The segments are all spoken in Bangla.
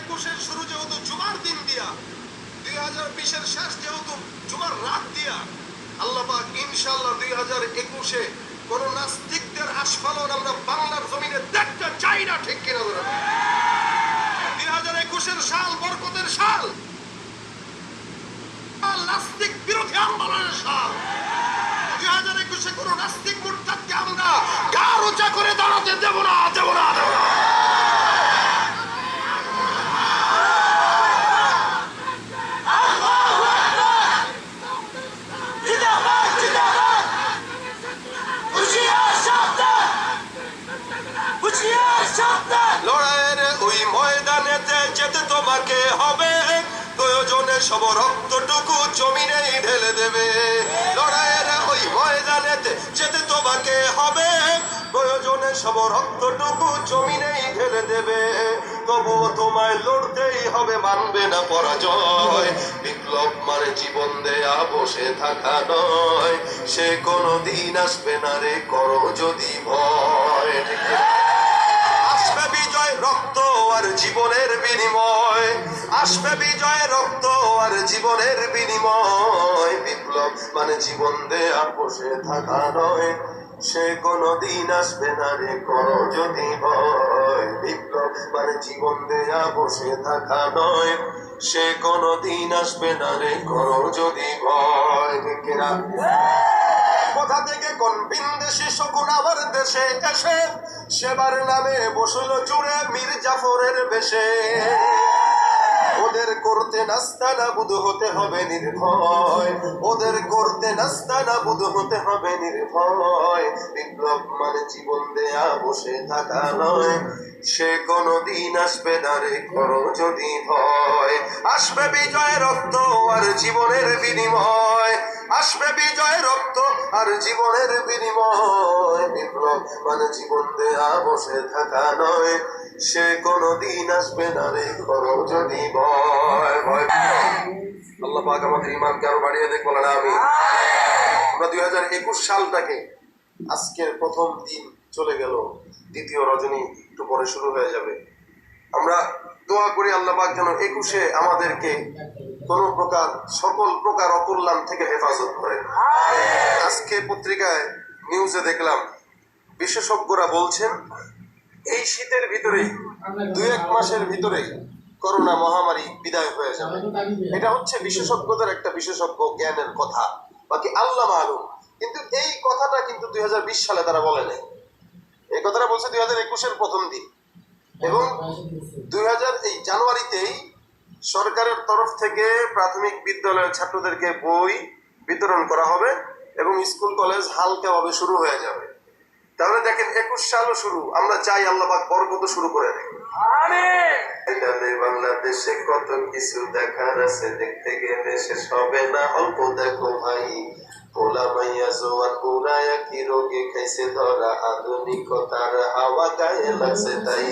2021-এর শুরু যেহেতু জুমার দিন দিয়া, 2020-এর শেষ যেহেতু জুমার রাত দিয়া, আল্লাহ পাক ইনশাআল্লাহ 2021-এ কোন নাস্তিকদের আস্ফালন আমরা বাংলার জমিনে দেখতে চাই না, ঠিক কিনা বলেন? 2021-এর সাল বরকতের সাল, নাস্তিক বিরোধী আন্দোলনের সাল। 2021-এ কোন নাস্তিক মুরতাদকে আমরা গার উঁচা করে দাঁড়াতে দেব না, দেব না, দেব না। লড়াইয়ের ওই ময়দানেতে যেতে তোমাকে হবে, প্রয়োজনে সব রক্তটুকু জমিনেই ঢেলে দেবে। লড়াইয়ের ওই ময়দানেতে যেতে তোমাকে হবে, প্রয়োজনে সব রক্তটুকু জমিনেই ঢেলে দেবে। তবুও তোমায় লড়তেই হবে, মানবে না পরাজয়। বিপ্লব মানে জীবন দেয়া বসে থাকা নয়, সে কোনো দিন আসবে না রে, করো যদি ভয়। আসবে বিজয় রক্ত আর জীবনের বিনিময়, আসবে বিজয় রক্ত আর জীবনের বিনিময়। বিপ্লব মানে জীবন দেয়া বসে থাকা নয়, সে কোনো দিন আসবে না রে, করো যদি ভয়। বিপ্লব মানে জীবন দেয়া বসে থাকা নয়, সে কোনো দিন আসবে না রে, করো যদি ভয়। ঠিকেরা কোথা থেকে কোন বিন্দেশি শকুন আমার দেশে এসে সেবার নামে বসল জুড়ে মীর জাফরের বেশে। ওদের করতে নাস্তা নাবুদ হতে হবে নির্ভয়, ওদের করতে নাস্তা নাবুদ হতে হবে নির্ভয়। বিপ্লব মানে জীবন দেয়া বসে থাকা নয়, সে কোনো দিন আসবে না রে, করো যদি ভয়। আসবে বিজয় রক্ত আর জীবনের বিনিময়, আসবে বিজয় রক্ত আর জীবনের বিনিময়। বিপ্লব মানে জীবন দেয়া বসে থাকা নয়, সে কোনো দিন আসবে না রে, করো যদি ভয়। ভয় আল্লাহ পাক আমাদের ঈমানকে আরো বাড়িয়ে দেখ, বলেন আমিন। আমরা 2021 সালটাকে আজকের প্রথম দিন চলে গেল, দ্বিতীয় রজনী একটু পরে শুরু হয়ে যাবে। আমরা দোয়া করি আল্লাহ পাক যেন 21-এ আমাদেরকে কোন প্রকার সকল প্রকার অকল্যাণ থেকে হেফাজত করেন। আজকে পত্রিকায় নিউজে দেখলাম বিশেষজ্ঞরা বলছেন এই শীতের ভিতরেই 2-1 মাসের ভিতরেই করোনা মহামারী বিদায় হয়ে যাবে। এটা হচ্ছে বিশেষজ্ঞদের একটা বিশেষজ্ঞ জ্ঞানের কথা, বাকি আল্লাহ মালুম। কিন্তু এই কথাটা কিন্তু 2020 সালে তারা বলে নাই, এই কথাটা বলছে 2021-এর প্রথম দিন। এবং 2000 এই জানুয়ারিতেই সরকারের তরফ থেকে প্রাথমিক বিদ্যালয়ের ছাত্রদেরকে বই বিতরণ করা হবে এবং স্কুল কলেজ হালকাভাবে শুরু হয়ে যাবে। তাহলে দেখেন 21 সালও শুরু, আমরা চাই আল্লাহ পাক বরকত শুরু করে দেন। বাংলাদেশে কত কিছু দেখার আছে, দেখতে গেলে শেষ হবে না, অল্প দেখো ভাই। পোলা মাইয়া জোয়ান পুরায়া কি রোগে খাইছে ধরা, আধুনিকতার হাওয়া গায়ে লাগছে তাই।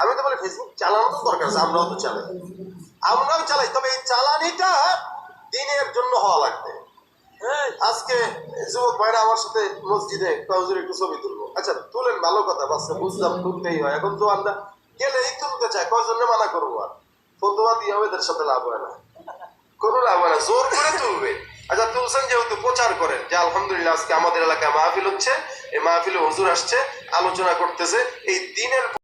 আমি তো বলি ফেসবুক চালানো তো দরকার আছে, আমরাও তো চালাই, আমরাও চালাই, তবে এই চালানিটা দিনের জন্য হওয়া লাগবে। আজকে যুবক ভাইরা আমার সাথে মসজিদে হুজুর একটু ছবি তুলবো, আচ্ছা তুলেন, ভালো কথা, বাচ্চা বুঝলাম তুলতেই হয়। এখন তো আমরা গেলেই তুলতে চাই, কয়জন্য মানা করবো? আর ফতুয়া দিয়ে এদের সাথে লাভ হয় না, কোনো লাভ হয় না, জোর করে তুলবে। আচ্ছা তুলছেন যেহেতু প্রচার করেন যে আলহামদুলিল্লাহ আজকে আমাদের এলাকায় মাহফিল হচ্ছে, এই মাহফিলে হুজুর আসছে, আলোচনা করতেছে, এই দিনের